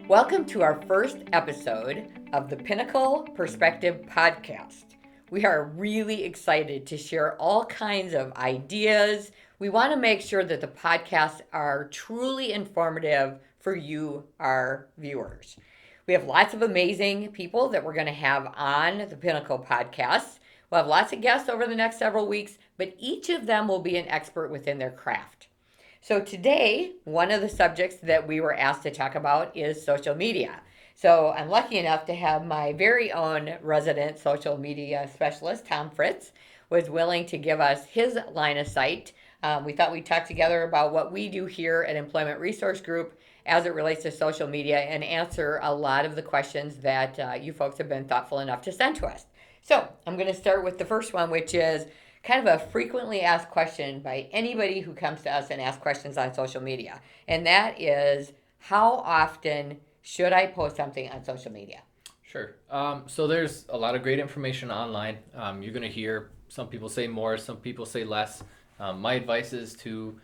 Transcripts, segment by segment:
Welcome to our first episode of the Pinnacle Perspective Podcast. We are really excited to share all kinds of ideas. We want to make sure that the podcasts are truly informative for you, our viewers. We have lots of amazing people that we're going to have on the Pinnacle podcast. We'll have lots of guests over the next several weeks, but each of them will be an expert within their craft. So today, one of the subjects that we were asked to talk about is social media. So I'm lucky enough to have my very own resident social media specialist, Tom Fritz, was willing to give us his line of sight. We thought we'd talk together about what we do here at Employment Resource Group as it relates to social media and answer a lot of the questions that you folks have been thoughtful enough to send to us. So I'm going to start with the first one, which is kind of a frequently asked question by anybody who comes to us and asks questions on social media. And that is, how often should I post something on social media? Sure. So there's a lot of great information online. You're going to hear some people say more, some people say less. My advice is to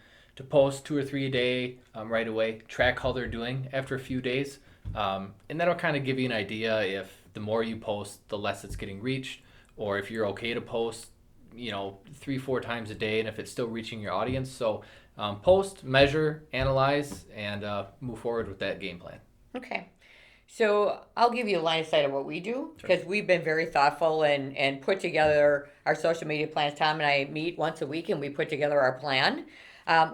post 2 or 3 a day right away. Track how they're doing after a few days. And that'll kind of give you an idea if the more you post, the less it's getting reached, or if you're okay to post 3-4 times a day and if it's still reaching your audience. So post, measure, analyze, and move forward with that game plan. Okay. So I'll give you a line of sight of what we do because we've been very thoughtful and put together our social media plans. Tom and I meet once a week and we put together our plan.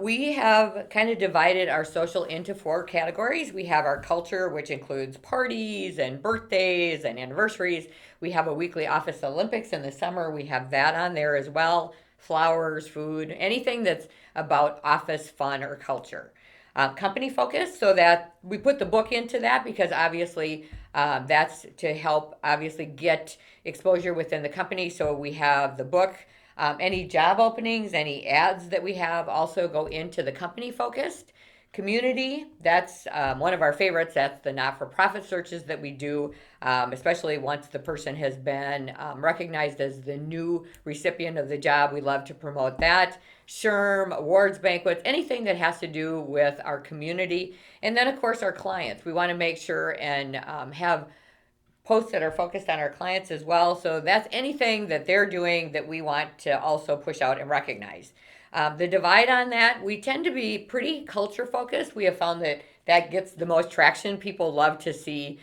We have kind of divided our social into 4 categories. We have our culture, which includes parties and birthdays and anniversaries. We have a weekly Office Olympics in the summer. We have that on there as well. Flowers, food, anything that's about office fun or culture. Company focus, so that we put the book into that because obviously that's to help obviously get exposure within the company. So we have the book. Any job openings, any ads that we have also go into the company focused. Community, that's one of our favorites. That's the not-for-profit searches that we do, especially once the person has been recognized as the new recipient of the job. We love to promote that. SHRM, awards banquets, anything that has to do with our community. And then, of course, our clients. We want to make sure and have posts that are focused on our clients as well. So that's anything that they're doing that we want to also push out and recognize. The divide on that, we tend to be pretty culture focused. We have found that that gets the most traction. People love to see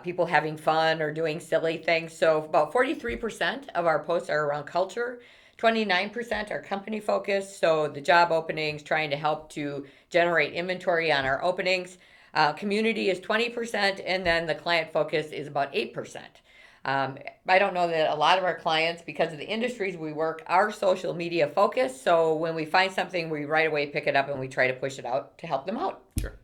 people having fun or doing silly things. So about 43% of our posts are around culture. 29% are company focused. So the job openings, trying to help to generate inventory on our openings. Community is 20%, and then the client focus is about 8%. I don't know that a lot of our clients, because of the industries we work, are social media focused. So when we find something, we right away pick it up and we try to push it out to help them out. Sure.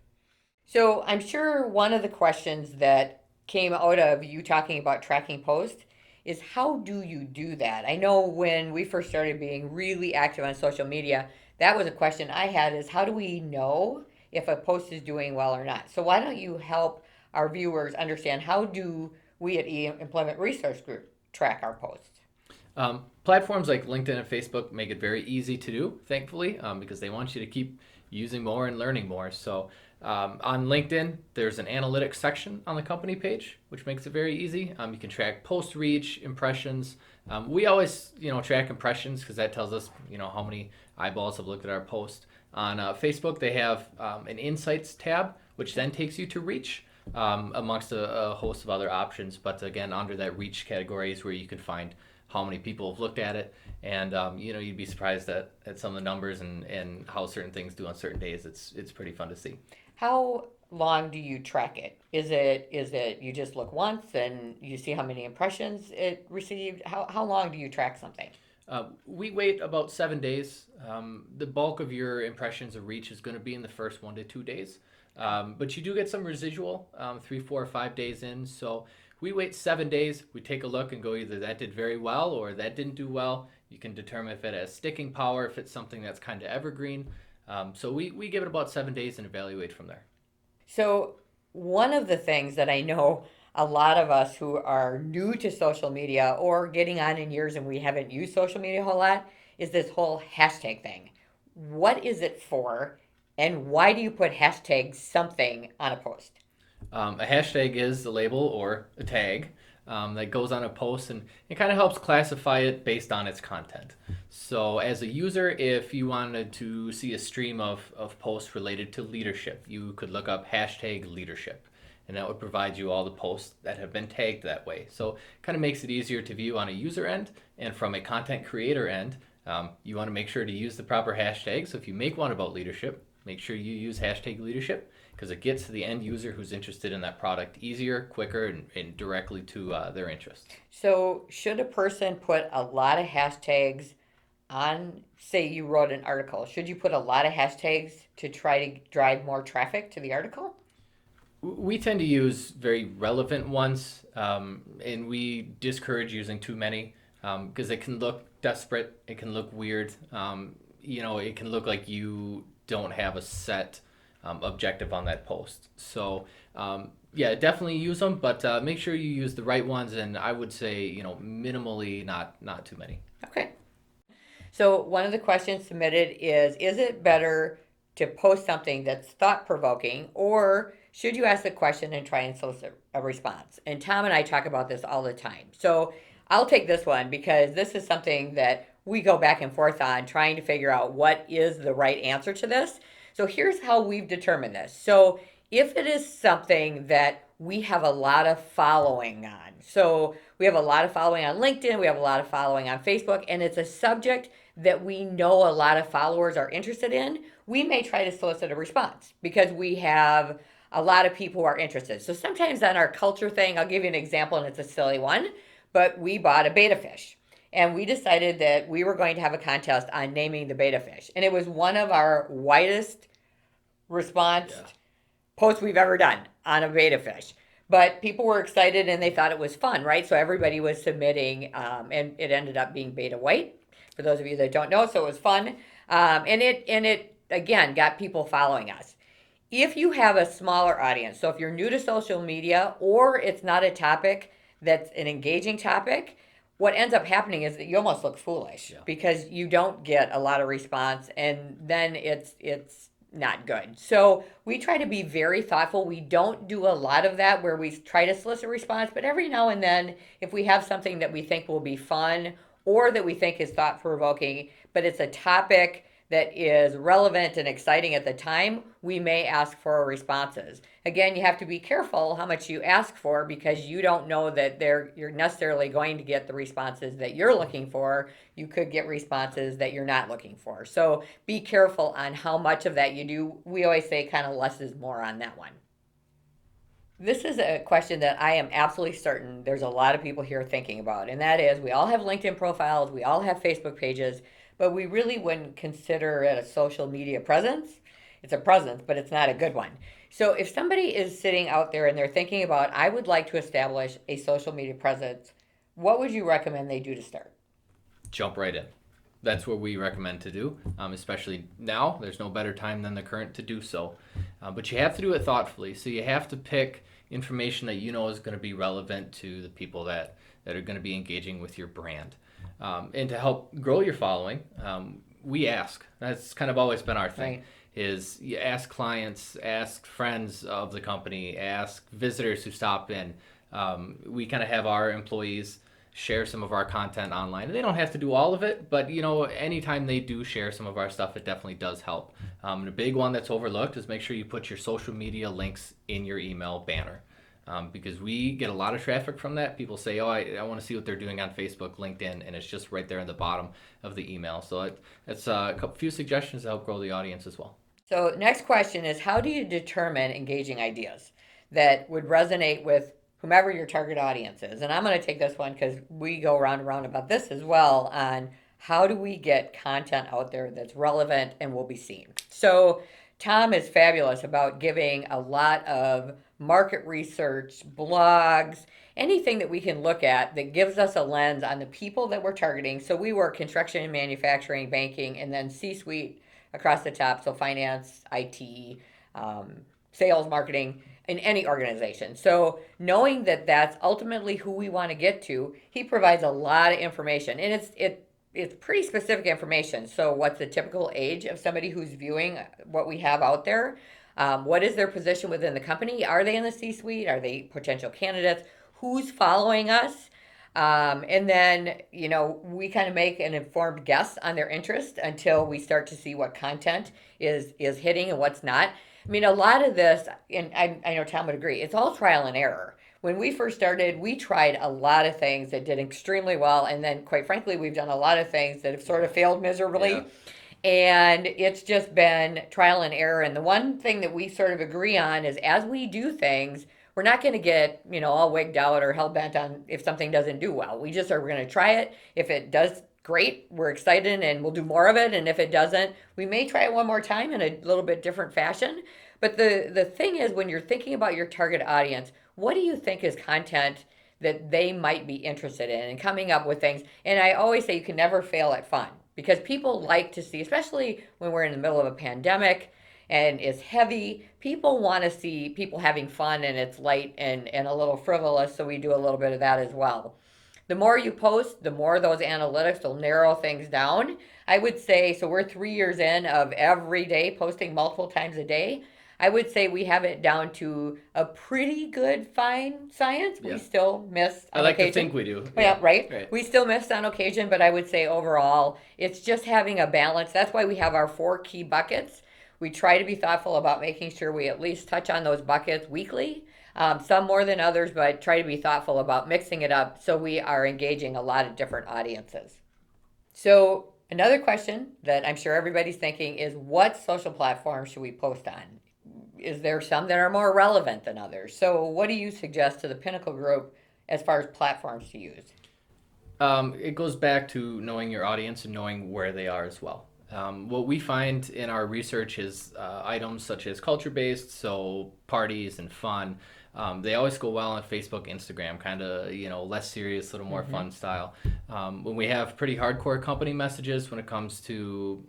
So I'm sure one of the questions that came out of you talking about tracking posts is, how do you do that? I know when we first started being really active on social media, that was a question I had, is how do we know if a post is doing well or not? So why don't you help our viewers understand, how do we at Employment Resource Group track our posts? Platforms like LinkedIn and Facebook make it very easy to do, thankfully, because they want you to keep using more and learning more. So on LinkedIn, there's an analytics section on the company page, which makes it very easy. You can track post reach, impressions. We always, track impressions because that tells us, how many eyeballs have looked at our post. On Facebook, they have an Insights tab, which then takes you to reach amongst a host of other options. But again, under that reach category is where you can find how many people have looked at it. And, you'd be surprised at some of the numbers and how certain things do on certain days. It's pretty fun to see. How long do you track it? Is it you just look once and you see how many impressions it received? How long do you track something? We wait about 7 days. The bulk of your impressions of reach is going to be in the first 1 to 2 days. But you do get some residual 3, 4, or 5 days in. So we wait 7 days. We take a look and go, either that did very well or that didn't do well. You can determine if it has sticking power, if it's something that's kind of evergreen. So we give it about 7 days and evaluate from there. So one of the things that I know a lot of us who are new to social media or getting on in years and we haven't used social media a whole lot is this whole hashtag thing. What is it for, and why do you put hashtag something on a post? A hashtag is a label or a tag that goes on a post, and it kind of helps classify it based on its content. So, as a user, if you wanted to see a stream of posts related to leadership, you could look up hashtag leadership, and that would provide you all the posts that have been tagged that way. So, it kind of makes it easier to view on a user end, and from a content creator end, you want to make sure to use the proper hashtag. So, if you make one about leadership, make sure you use hashtag leadership because it gets to the end user who's interested in that product easier, quicker, and directly to their interest. So, should a person put a lot of hashtags on, say you wrote an article, should you put a lot of hashtags to try to drive more traffic to the article? We tend to use very relevant ones, and we discourage using too many because it can look desperate, it can look weird, it can look like you don't have a set objective on that post. So yeah, definitely use them, but make sure you use the right ones, and I would say minimally, not too many. Okay. So one of the questions submitted is it better to post something that's thought provoking, or should you ask the question and try and solicit a response? And Tom and I talk about this all the time. So I'll take this one because this is something that we go back and forth on trying to figure out what is the right answer to this. So here's how we've determined this. So if it is something that we have a lot of following on, so we have a lot of following on LinkedIn, we have a lot of following on Facebook, and it's a subject that we know a lot of followers are interested in, we may try to solicit a response because we have a lot of people who are interested. So sometimes on our culture thing, I'll give you an example, and it's a silly one, but we bought a betta fish. And we decided that we were going to have a contest on naming the betta fish. And it was one of our widest response posts we've ever done on a betta fish. But people were excited and they thought it was fun, right? So everybody was submitting, and it ended up being betta white, for those of you that don't know. So it was fun, and it again got people following us. If you have a smaller audience, so if you're new to social media or it's not a topic that's an engaging topic, what ends up happening is that you almost look foolish because you don't get a lot of response, and then it's not good. So we try to be very thoughtful. We don't do a lot of that where we try to solicit response, but every now and then, if we have something that we think will be fun or that we think is thought provoking, but it's a topic that is relevant and exciting at the time, we may ask for responses. Again, you have to be careful how much you ask for because you don't know that you're necessarily going to get the responses that you're looking for. You could get responses that you're not looking for. So be careful on how much of that you do. We always say kind of less is more on that one. This is a question that I am absolutely certain there's a lot of people here thinking about, and that is we all have LinkedIn profiles, we all have Facebook pages, but we really wouldn't consider it a social media presence. It's a presence, but it's not a good one. So if somebody is sitting out there and they're thinking about, I would like to establish a social media presence, what would you recommend they do to start? Jump right in. That's what we recommend to do, especially now. There's no better time than the current to do so. But you have to do it thoughtfully. So you have to pick information that you know is going to be relevant to the people that are going to be engaging with your brand. And to help grow your following, we ask. That's kind of always been our thing. Right. Is you ask clients, ask friends of the company, ask visitors who stop in. We kind of have our employees share some of our content online. They don't have to do all of it, but anytime they do share some of our stuff, it definitely does help. And a big one that's overlooked is make sure you put your social media links in your email banner. Because we get a lot of traffic from that. People say, oh, I want to see what they're doing on Facebook, LinkedIn, and it's just right there in the bottom of the email. So it's a few suggestions to help grow the audience as well. So next question is, how do you determine engaging ideas that would resonate with whomever your target audience is? And I'm going to take this one because we go round and round about this as well on how do we get content out there that's relevant and will be seen. So Tom is fabulous about giving a lot of market research, blogs, anything that we can look at that gives us a lens on the people that we're targeting. So we work construction, manufacturing, banking, and then C-suite across the top. So finance, IT, sales, marketing, in any organization. So knowing that that's ultimately who we want to get to, he provides a lot of information, and it's pretty specific information. So what's the typical age of somebody who's viewing what we have out there? What is their position within the company? Are they in the C-suite? Are they potential candidates? Who's following us? And then, we kind of make an informed guess on their interest until we start to see what content is hitting and what's not. I mean, a lot of this, and I know Tom would agree, it's all trial and error. When we first started, we tried a lot of things that did extremely well, and then, quite frankly, we've done a lot of things that have sort of failed miserably. Yeah. And it's just been trial and error. And the one thing that we sort of agree on is as we do things, we're not going to get, all wigged out or hell bent on if something doesn't do well. We just are going to try it. If it does great, we're excited and we'll do more of it. And if it doesn't, we may try it one more time in a little bit different fashion. But the thing is, when you're thinking about your target audience, what do you think is content that they might be interested in, and coming up with things? And I always say you can never fail at fun, because people like to see, especially when we're in the middle of a pandemic and it's heavy, people want to see people having fun, and it's light and a little frivolous, so we do a little bit of that as well. The more you post, the more those analytics will narrow things down. I would say, so we're 3 years in of every day posting multiple times a day. I would say we have it down to a pretty good fine science. Yeah. We still miss I on like occasion. to think we do. Yeah, right? Right. We still miss on occasion, but I would say overall, it's just having a balance. That's why we have our 4 key buckets. We try to be thoughtful about making sure we at least touch on those buckets weekly. Some more than others, but try to be thoughtful about mixing it up so we are engaging a lot of different audiences. So another question that I'm sure everybody's thinking is, what social platforms should we post on? Is there some that are more relevant than others? So what do you suggest to the Pinnacle group as far as platforms to use? It goes back to knowing your audience and knowing where they are as well. What we find in our research is items such as culture-based, so parties and fun. They always go well on Facebook, Instagram, kind of, less serious, a little more fun style. When we have pretty hardcore company messages when it comes to,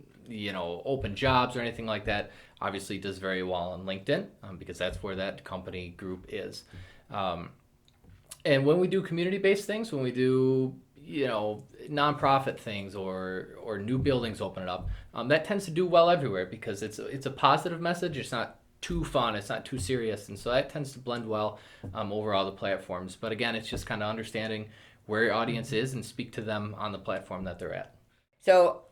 open jobs or anything like that, obviously does very well on LinkedIn, because that's where that company group is. And when we do community-based things, when we do, nonprofit things or new buildings opening up, that tends to do well everywhere because it's a positive message. It's not too fun. It's not too serious. And so that tends to blend well over all the platforms. But again, it's just kind of understanding where your audience is and speak to them on the platform that they're at. So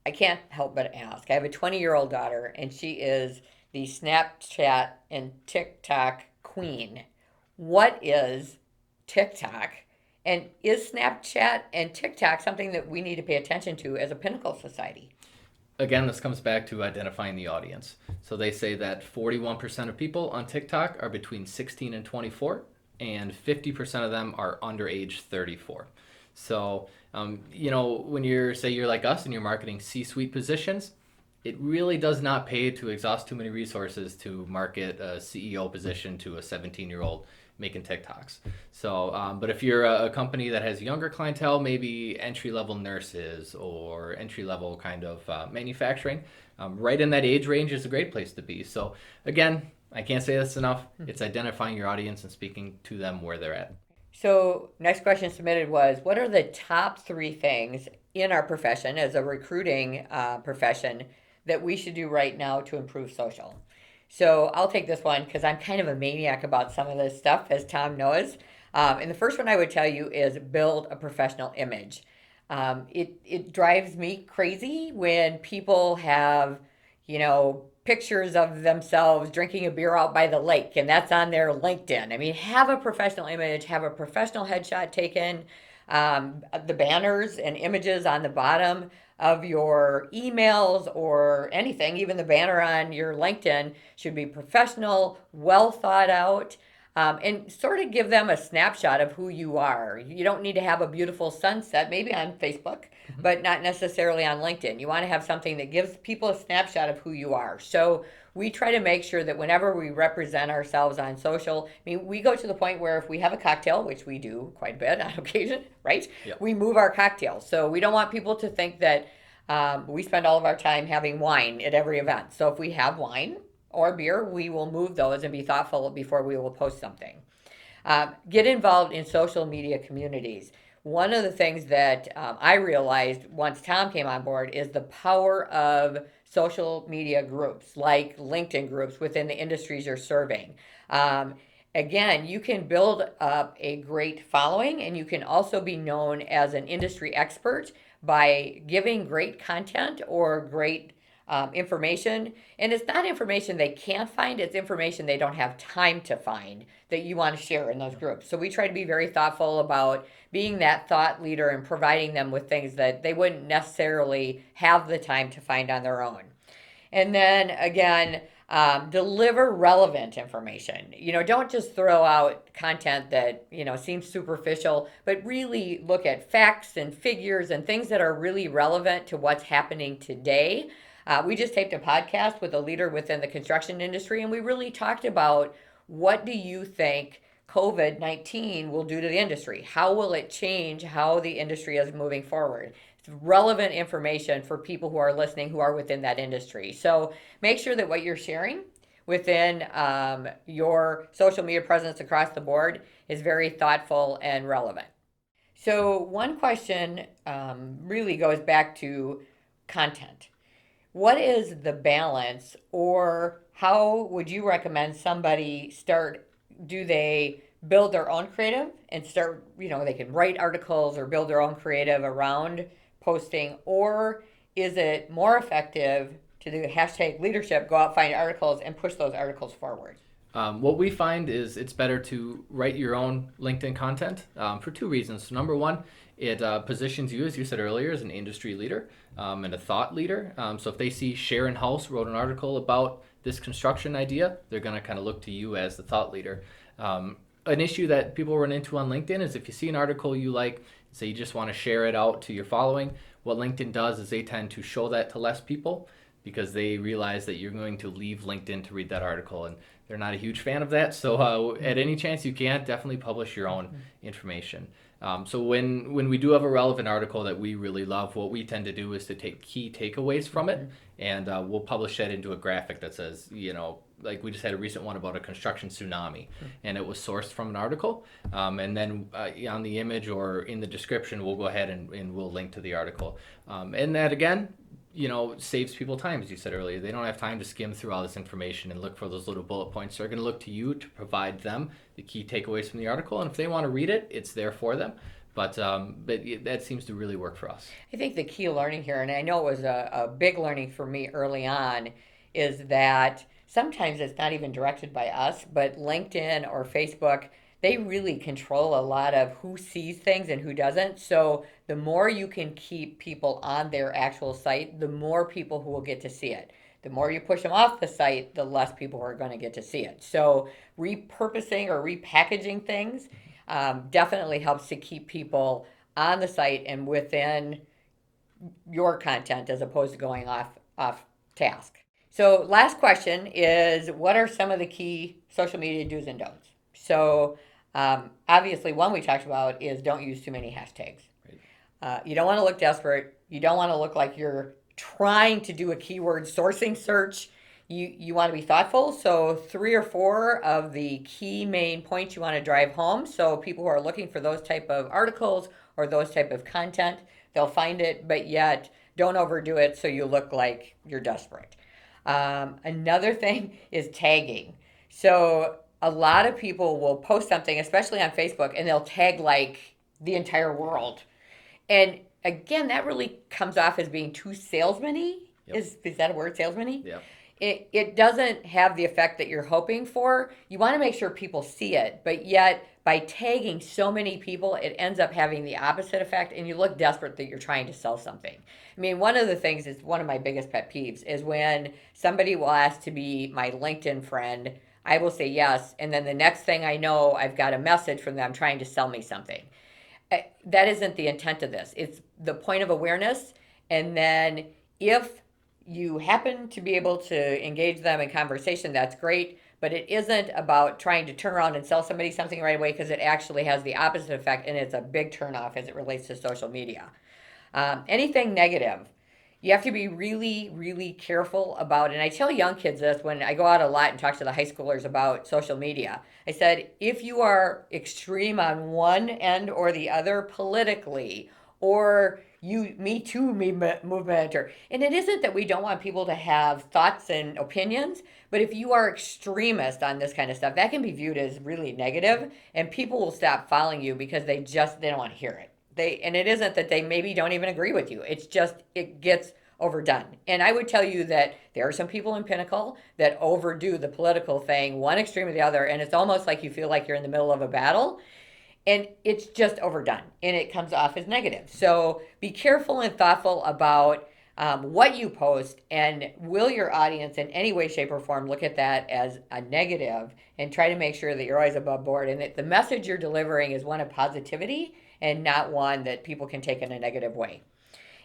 I can't help but ask. I have a 20-year-old daughter, and she is the Snapchat and TikTok queen. What is TikTok? And is Snapchat and TikTok something that we need to pay attention to as a Pinnacle society? Again, this comes back to identifying the audience. So they say that 41% of people on TikTok are between 16 and 24, and 50% of them are under age 34. So, when you're like us and you're marketing C-suite positions, it really does not pay to exhaust too many resources to market a CEO position to a 17-year-old making TikToks. So, but if you're a company that has younger clientele, maybe entry-level nurses or entry-level kind of manufacturing, right in that age range is a great place to be. So again, I can't say this enough. It's identifying your audience and speaking to them where they're at. So next question submitted was, what are the top 3 things in our profession as a recruiting profession that we should do right now to improve social? So I'll take this one because I'm kind of a maniac about some of this stuff, as Tom knows. And the first one I would tell you is build a professional image. It drives me crazy when people have, pictures of themselves drinking a beer out by the lake, and that's on their LinkedIn. I mean, have a professional image, have a professional headshot taken. The banners and images on the bottom of your emails or anything, even the banner on your LinkedIn, should be professional, well thought out, and sort of give them a snapshot of who you are. You don't need to have a beautiful sunset, maybe on Facebook, but not necessarily on LinkedIn. You want to have something that gives people a snapshot of who you are. So we try to make sure that whenever we represent ourselves on social, we go to the point where if we have a cocktail, which we do quite a bit on occasion, right? Yep. We move our cocktails. So we don't want people to think that we spend all of our time having wine at every event. So if we have wine or beer, we will move those and be thoughtful before we will post something. Get involved in social media communities. One of the things that I realized once Tom came on board is the power of social media groups, like LinkedIn groups within the industries you're serving. Um, Again, you can build up a great following, and you can also be known as an industry expert by giving great content or great information. And it's not information they can't find, it's information they don't have time to find that you want to share in those groups. So we try to be very thoughtful about being that thought leader and providing them with things that they wouldn't necessarily have the time to find on their own. And then again, deliver relevant information. Don't just throw out content that, seems superficial, but really look at facts and figures and things that are really relevant to what's happening today. We just taped a podcast with a leader within the construction industry, and we really talked about what do you think COVID-19 will do to the industry? How will it change how the industry is moving forward? It's relevant information for people who are listening who are within that industry. So make sure that what you're sharing within your social media presence across the board is very thoughtful and relevant. So, one question really goes back to content. What is the balance, or how would you recommend somebody start? Do they build their own creative and start, they can write articles or build their own creative around posting, or is it more effective to do hashtag leadership, go out, find articles, and push those articles forward? What we find is it's better to write your own LinkedIn content for two reasons. So number one, it positions you, as you said earlier, as an industry leader and a thought leader. So if they see Sharon House wrote an article about this construction idea, they're going to kind of look to you as the thought leader. An issue that people run into on LinkedIn is if you see an article you like, say you just want to share it out to your following, what LinkedIn does is they tend to show that to less people because they realize that you're going to leave LinkedIn to read that article, and they're not a huge fan of that. So at any chance you can, definitely publish your own information. So when we do have a relevant article that we really love, what we tend to do is to take key takeaways from it, and we'll publish that into a graphic that says, like we just had a recent one about a construction tsunami, and it was sourced from an article. And then on the image or in the description, we'll go ahead and we'll link to the article. And that, again, saves people time, as you said earlier. They don't have time to skim through all this information and look for those little bullet points. They're going to look to you to provide them the key takeaways from the article. And if they want to read it, it's there for them. But that seems to really work for us. I think the key learning here, and I know it was a big learning for me early on, is that sometimes it's not even directed by us, but LinkedIn or Facebook, they really control a lot of who sees things and who doesn't. So the more you can keep people on their actual site, the more people who will get to see it. The more you push them off the site, the less people are going to get to see it. So repurposing or repackaging things definitely helps to keep people on the site and within your content as opposed to going off task. So last question is, what are some of the key social media do's and don'ts? So obviously one we talked about is don't use too many hashtags. Right. You don't want to look desperate. You don't want to look like you're trying to do a keyword sourcing search. You want to be thoughtful. So 3 or 4 of the key main points you want to drive home. So people who are looking for those type of articles or those type of content, they'll find it, but yet don't overdo it so you look like you're desperate. Another thing is tagging. So a lot of people will post something, especially on Facebook, and they'll tag like the entire world. And again, that really comes off as being too salesman-y. Yep. Is that a word, salesman-y? Yeah. It doesn't have the effect that you're hoping for. You want to make sure people see it, but yet by tagging so many people, it ends up having the opposite effect, and you look desperate that you're trying to sell something. I mean, one of the things is one of my biggest pet peeves is when somebody will ask to be my LinkedIn friend. I will say yes, and then the next thing I know, I've got a message from them trying to sell me something. That isn't the intent of this. It's the point of awareness, and then if you happen to be able to engage them in conversation, that's great, but it isn't about trying to turn around and sell somebody something right away, because it actually has the opposite effect, and it's a big turnoff as it relates to social media. Anything negative, you have to be really, really careful about, and I tell young kids this when I go out a lot and talk to the high schoolers about social media. I said, if you are extreme on one end or the other politically, or you Me Too movement, and it isn't that we don't want people to have thoughts and opinions, but if you are extremist on this kind of stuff, that can be viewed as really negative, and people will stop following you because they don't want to hear it. And it isn't that they maybe don't even agree with you. It's just it gets overdone. And I would tell you that there are some people in Pinnacle that overdo the political thing, one extreme or the other, and it's almost like you feel like you're in the middle of a battle, and it's just overdone and it comes off as negative. So be careful and thoughtful about what you post, and will your audience in any way, shape, or form look at that as a negative, and try to make sure that you're always above board and that the message you're delivering is one of positivity and not one that people can take in a negative way.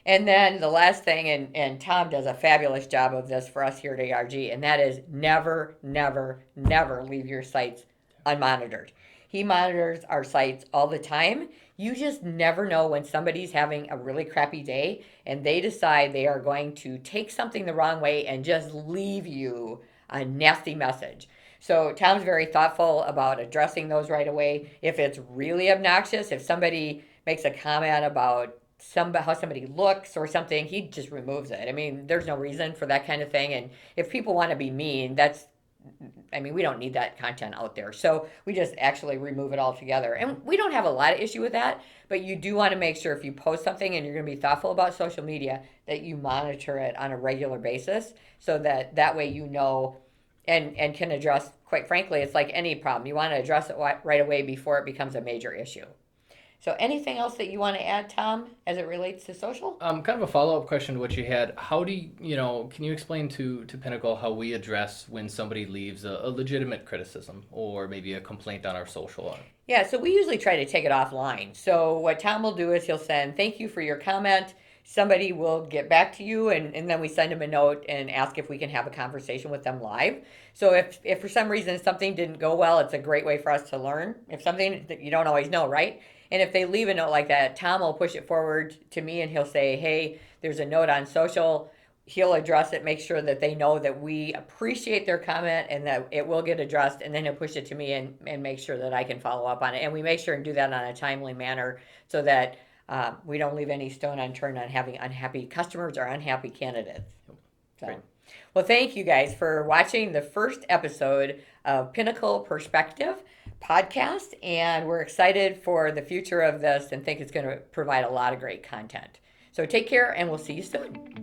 And then the last thing, and Tom does a fabulous job of this for us here at ARG, and that is never, never, never leave your sites unmonitored. He monitors our sites all the time. You just never know when somebody's having a really crappy day and they decide they are going to take something the wrong way and just leave you a nasty message. So Tom's very thoughtful about addressing those right away. If it's really obnoxious, if somebody makes a comment about how somebody looks or something, he just removes it. I mean, there's no reason for that kind of thing. And if people want to be mean, we don't need that content out there. So we just actually remove it altogether. And we don't have a lot of issue with that, but you do want to make sure if you post something and you're going to be thoughtful about social media, that you monitor it on a regular basis, so that way you know and can address, quite frankly, it's like any problem. You want to address it right away before it becomes a major issue. So anything else that you want to add, Tom, as it relates to social? Kind of a follow-up question to what you had. How do can you explain to Pinnacle how we address when somebody leaves a legitimate criticism or maybe a complaint on our social? Yeah, so we usually try to take it offline. So what Tom will do is he'll send, thank you for your comment. Somebody will get back to you, and then we send them a note and ask if we can have a conversation with them live. So if for some reason something didn't go well, it's a great way for us to learn. If something that you don't always know, right? And if they leave a note like that, Tom will push it forward to me and he'll say, hey, there's a note on social. He'll address it, make sure that they know that we appreciate their comment and that it will get addressed. And then he'll push it to me and make sure that I can follow up on it. And we make sure and do that on a timely manner so that we don't leave any stone unturned on having unhappy customers or unhappy candidates. So, well, thank you guys for watching the first episode of Pinnacle Perspective podcast, and we're excited for the future of this and think it's going to provide a lot of great content. So take care, and we'll see you soon.